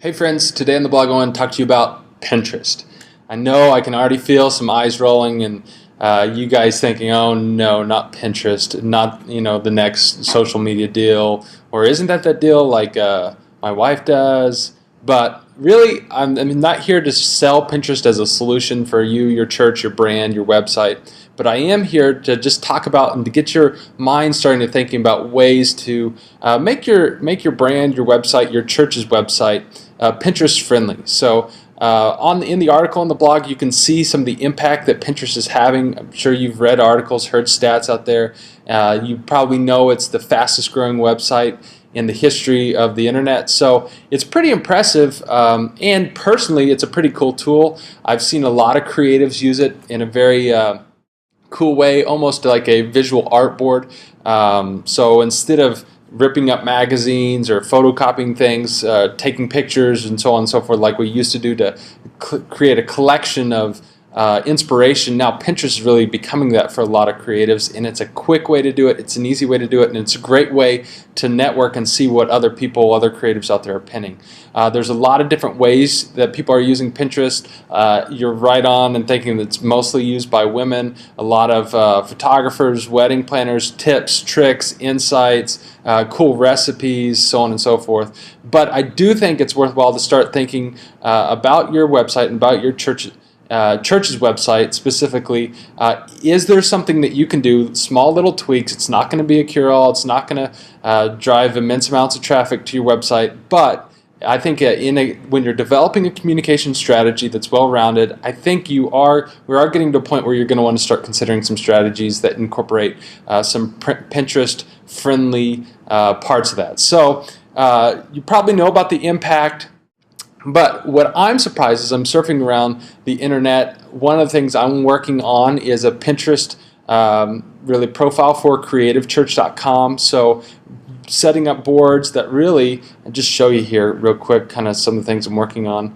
Hey friends, today on the blog I want to talk to you about Pinterest. I know I can already feel some eyes rolling and you guys thinking, oh no, not Pinterest, not the next social media deal, or isn't that deal like my wife does? But really, I'm not here to sell Pinterest as a solution for you, your church, your brand, your website. But I am here to just talk about and to get your mind starting to thinking about ways to make your brand, your website, your church's website Pinterest friendly. So in the article on the blog, you can see some of the impact that Pinterest is having. I'm sure you've read articles, heard stats out there. You probably know it's the fastest growing website in the history of the internet. So it's pretty impressive, and personally, it's a pretty cool tool. I've seen a lot of creatives use it in a very cool way, almost like a visual art board. So instead of ripping up magazines or photocopying things, taking pictures and so on and so forth like we used to do to create a collection of inspiration. Now Pinterest is really becoming that for a lot of creatives, and it's a quick way to do it, it's an easy way to do it, and it's a great way to network and see what other creatives out there are pinning. There's a lot of different ways that people are using Pinterest. You're right on and thinking that it's mostly used by women. A lot of photographers, wedding planners, tips, tricks, insights, cool recipes, so on and so forth. But I do think it's worthwhile to start thinking about your website and about your church's website specifically. Is there something that you can do, small little tweaks? It's not going to be a cure-all. It's not going to drive immense amounts of traffic to your website, but I think when you're developing a communication strategy that's well-rounded, I think we are getting to a point where you're going to want to start considering some strategies that incorporate some Pinterest-friendly parts of that. So you probably know about the impact. But what I'm surprised is I'm surfing around the internet. One of the things I'm working on is a Pinterest really profile for creativechurch.com. So setting up boards that really, I'll just show you here real quick kind of some of the things I'm working on.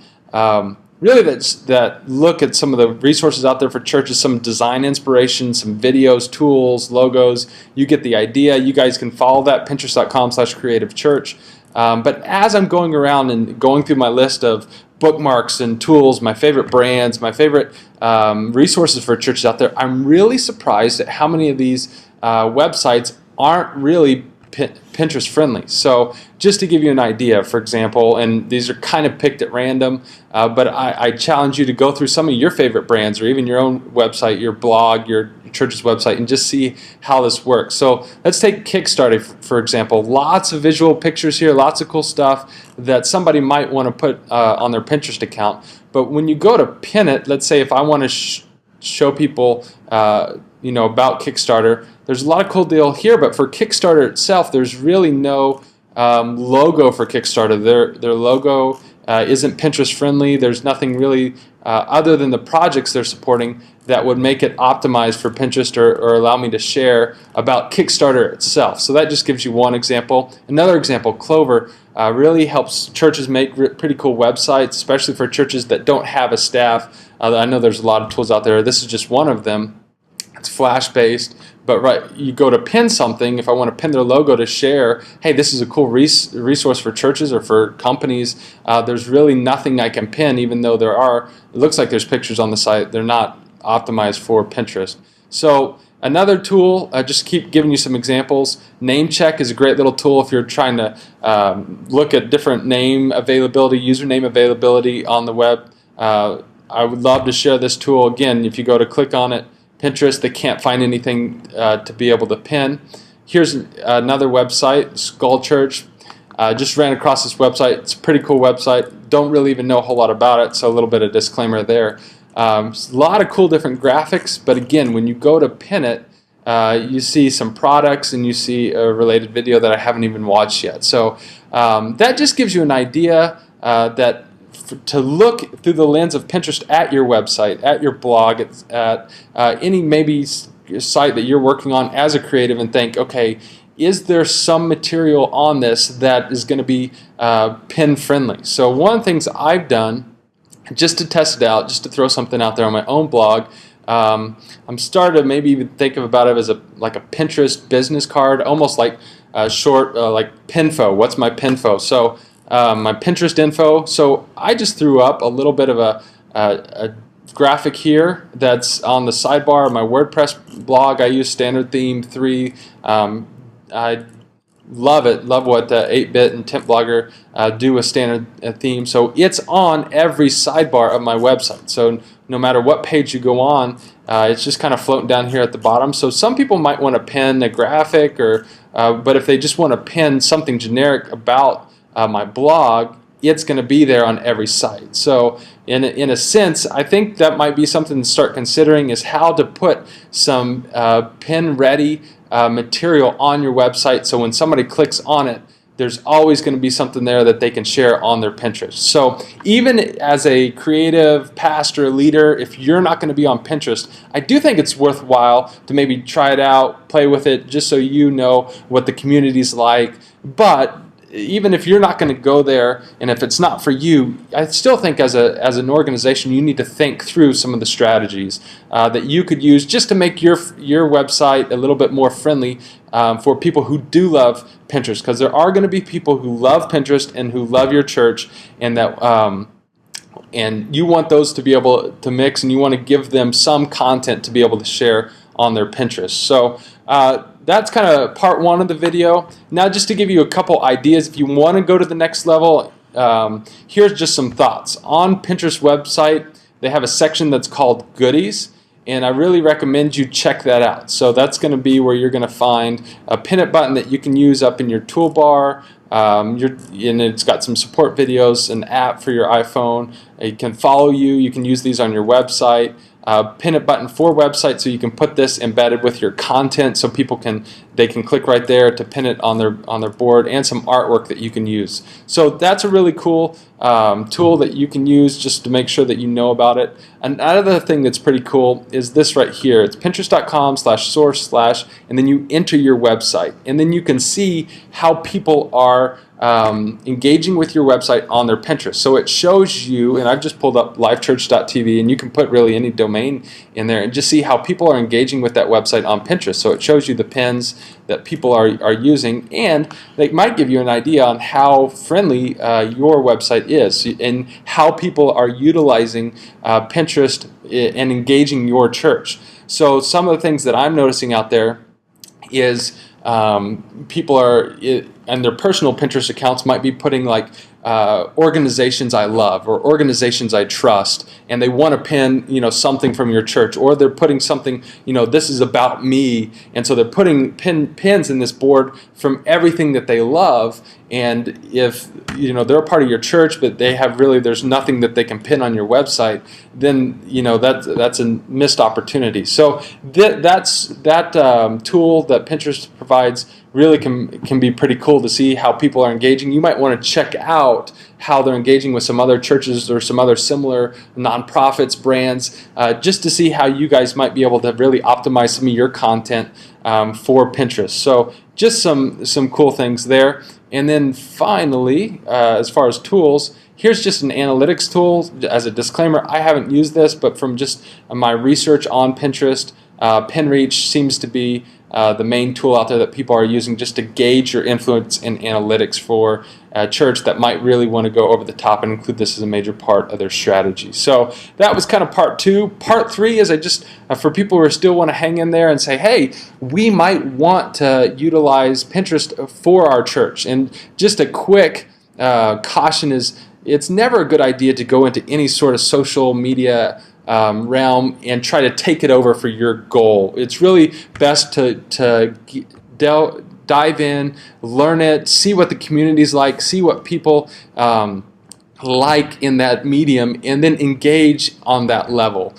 Really that look at some of the resources out there for churches, some design inspiration, some videos, tools, logos. You get the idea. You guys can follow that, pinterest.com/creativechurch. But as I'm going around and going through my list of bookmarks and tools, my favorite brands, my favorite resources for churches out there, I'm really surprised at how many of these websites aren't really Pinterest friendly. So just to give you an idea, for example, and these are kind of picked at random, but I challenge you to go through some of your favorite brands or even your own website, your blog, your church's website, and just see how this works. So let's take Kickstarter, for example. Lots of visual pictures here, lots of cool stuff that somebody might want to put on their Pinterest account. But when you go to pin it, let's say if I want to show people about Kickstarter, there's a lot of cool deal here, but for Kickstarter itself, there's really no logo for Kickstarter. Their logo isn't Pinterest friendly. There's nothing really other than the projects they're supporting that would make it optimized for Pinterest or allow me to share about Kickstarter itself. So that just gives you one example. Another example, Clover really helps churches make pretty cool websites, especially for churches that don't have a staff. I know there's a lot of tools out there. This is just one of them. It's Flash-based, but you go to pin something, if I want to pin their logo to share, hey, this is a cool resource for churches or for companies, there's really nothing I can pin, even though it looks like there's pictures on the site. They're not optimized for Pinterest. So another tool, just keep giving you some examples. Namecheck is a great little tool if you're trying to look at different name availability, username availability on the web. I would love to share this tool. Again, if you go to click on it, Pinterest, they can't find anything to be able to pin. Here's another website, Skull Church. Just ran across this website. It's a pretty cool website. Don't really even know a whole lot about it, so a little bit of disclaimer there. A lot of cool different graphics, but again, when you go to pin it, you see some products and you see a related video that I haven't even watched yet. So that just gives you an idea that to look through the lens of Pinterest at your website, at your blog, at any maybe site that you're working on as a creative, and think, okay, is there some material on this that is going to be pin friendly? So one of the things I've done just to test it out, just to throw something out there on my own blog, I'm starting to maybe even think about it as like a Pinterest business card, almost like short like Pinfo. What's my Pinfo? So my Pinterest info. So I just threw up a little bit of a graphic here that's on the sidebar of my WordPress blog. I use standard theme 3. I love it. Love what 8-Bit and Temp Blogger do with standard theme. So it's on every sidebar of my website. So no matter what page you go on, it's just kind of floating down here at the bottom. So some people might want to pin a graphic, or but if they just want to pin something generic about my blog, it's going to be there on every site. So in a sense, I think that might be something to start considering, is how to put some pin-ready material on your website, so when somebody clicks on it, there's always going to be something there that they can share on their Pinterest. So even as a creative pastor, leader, if you're not going to be on Pinterest, I do think it's worthwhile to maybe try it out, play with it, just so you know what the community's like. But even if you're not going to go there, and if it's not for you, I still think as an organization, you need to think through some of the strategies that you could use just to make your website a little bit more friendly for people who do love Pinterest, because there are going to be people who love Pinterest and who love your church, and that and you want those to be able to mix, and you want to give them some content to be able to share on their Pinterest. So that's kind of part one of the video. Now, just to give you a couple ideas, if you want to go to the next level, here's just some thoughts. On Pinterest website, they have a section that's called Goodies, and I really recommend you check that out. So that's going to be where you're going to find a pin it button that you can use up in your toolbar. And it's got some support videos, an app for your iPhone. It can follow you. You can use these on your website. Pin it button for website, so you can put this embedded with your content, so people can click right there to pin it on their board, and some artwork that you can use. So that's a really cool tool that you can use just to make sure that you know about it. Another thing that's pretty cool is this right here. It's pinterest.com/source/ and then you enter your website, and then you can see how people are engaging with your website on their Pinterest. So it shows you, and I've just pulled up lifechurch.tv, and you can put really any domain in there and just see how people are engaging with that website on Pinterest. So it shows you the pins that people are using, and they might give you an idea on how friendly your website is and how people are utilizing Pinterest and engaging your church. So some of the things that I'm noticing out there is people are, and their personal Pinterest accounts might be putting like organizations I love or organizations I trust, and they want to pin something from your church, or they're putting something, this is about me, and so they're putting pins in this board from everything that they love. And if they're a part of your church, but there's nothing that they can pin on your website, then that's a missed opportunity. So that tool that Pinterest provides really can be pretty cool to see how people are engaging. You might want to check out how they're engaging with some other churches or some other similar nonprofits, brands, just to see how you guys might be able to really optimize some of your content for Pinterest. So just some cool things there. And then finally, as far as tools, here's just an analytics tool. As a disclaimer, I haven't used this, but from just my research on Pinterest, PinReach seems to be the main tool out there that people are using just to gauge your influence in analytics for a church that might really want to go over the top and include this as a major part of their strategy. So that was kind of part two. Part three is for people who still want to hang in there and say, hey, we might want to utilize Pinterest for our church. And just a quick caution is, it's never a good idea to go into any sort of social media realm and try to take it over for your goal. It's really best to dive in, learn it, see what the community's like, see what people like in that medium, and then engage on that level.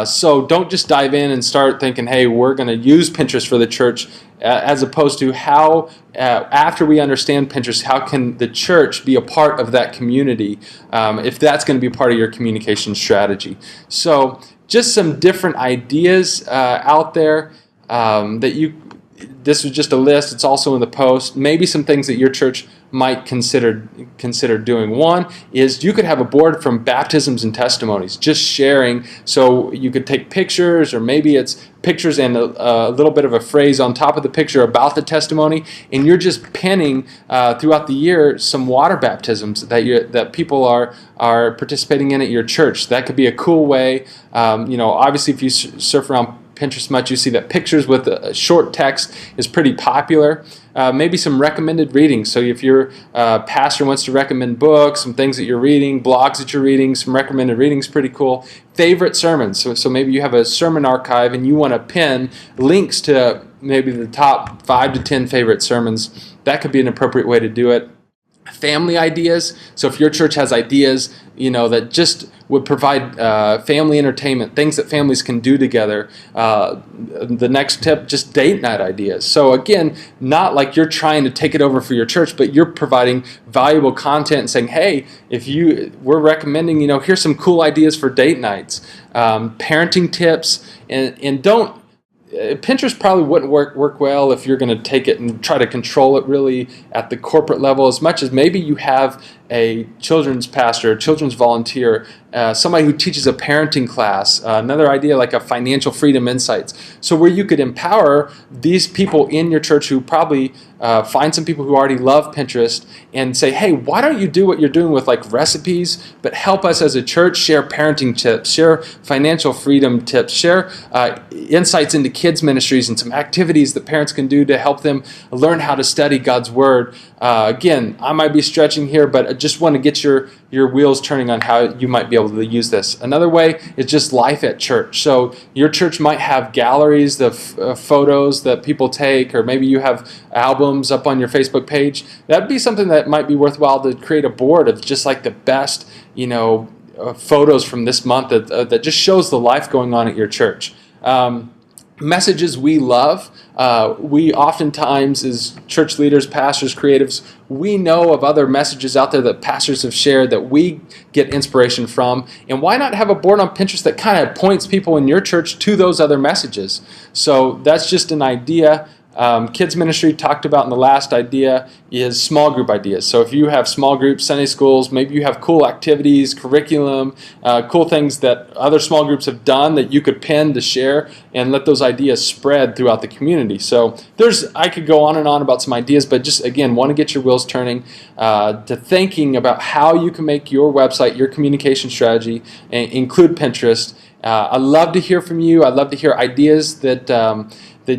So don't just dive in and start thinking, hey, we're going to use Pinterest for the church, as opposed to how, after we understand Pinterest, how can the church be a part of that community, if that's going to be part of your communication strategy. So just some different ideas out there that this was just a list. It's also in the post. Maybe some things that your church might consider doing. One is you could have a board from baptisms and testimonies, just sharing. So you could take pictures, or maybe it's pictures and a little bit of a phrase on top of the picture about the testimony, and you're just pinning throughout the year some water baptisms that people are participating in at your church. That could be a cool way. Obviously, if you surf around Pinterest much, you see that pictures with a short text is pretty popular. Maybe some recommended readings. So if your pastor wants to recommend books, some things that you're reading, blogs that you're reading, some recommended readings, pretty cool. Favorite sermons. So maybe you have a sermon archive and you want to pin links to maybe the top 5 to 10 favorite sermons. That could be an appropriate way to do it. Family ideas. So if your church has ideas, that just would provide family entertainment, things that families can do together. The next tip, just date night ideas. So again, not like you're trying to take it over for your church, but you're providing valuable content and saying, hey, we're recommending, here's some cool ideas for date nights, parenting tips, and don't. Pinterest probably wouldn't work well if you're going to take it and try to control it really at the corporate level, as much as maybe you have a children's pastor, a children's volunteer, somebody who teaches a parenting class, another idea like a financial freedom insights. So where you could empower these people in your church who probably find some people who already love Pinterest and say, hey, why don't you do what you're doing with like recipes, but help us as a church share parenting tips, share financial freedom tips, share insights into kids ministries and some activities that parents can do to help them learn how to study God's Word. Again, I might be stretching here, but I just want to get your wheels turning on how you might be able to use this. Another way is just life at church. So your church might have galleries of photos that people take, or maybe you have albums up on your Facebook page. That'd be something that might be worthwhile to create a board of just like the best, photos from this month that just shows the life going on at your church. Messages we love. We oftentimes, as church leaders, pastors, creatives, we know of other messages out there that pastors have shared that we get inspiration from. And why not have a board on Pinterest that kind of points people in your church to those other messages? So that's just an idea. Kids ministry talked about in the last idea is small group ideas. So if you have small groups, Sunday schools, maybe you have cool activities, curriculum, cool things that other small groups have done that you could pin to share and let those ideas spread throughout the community. So I could go on and on about some ideas, but just again, want to get your wheels turning to thinking about how you can make your website, your communication strategy, include Pinterest. I'd love to hear from you. I'd love to hear ideas that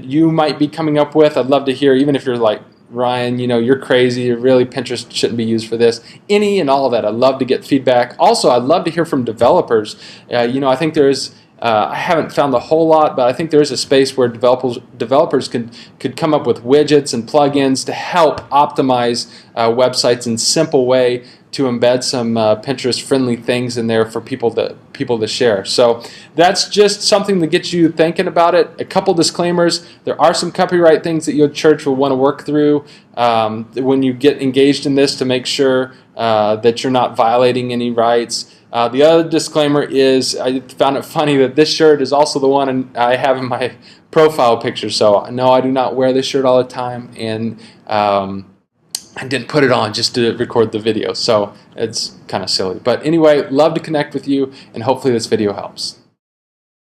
you might be coming up with. I'd love to hear, even if you're like, Ryan, you're crazy, really Pinterest shouldn't be used for this. Any and all of that, I'd love to get feedback. Also, I'd love to hear from developers. I think there's, I haven't found a whole lot, but I think there is a space where developers could come up with widgets and plugins to help optimize websites in a simple way to embed some Pinterest-friendly things in there for people to share. So that's just something to get you thinking about it. A couple disclaimers. There are some copyright things that your church will want to work through when you get engaged in this to make sure that you're not violating any rights. The other disclaimer is I found it funny that this shirt is also the one I have in my profile picture. So no, I do not wear this shirt all the time, and I didn't put it on just to record the video, so it's kind of silly. But anyway, love to connect with you, and hopefully this video helps.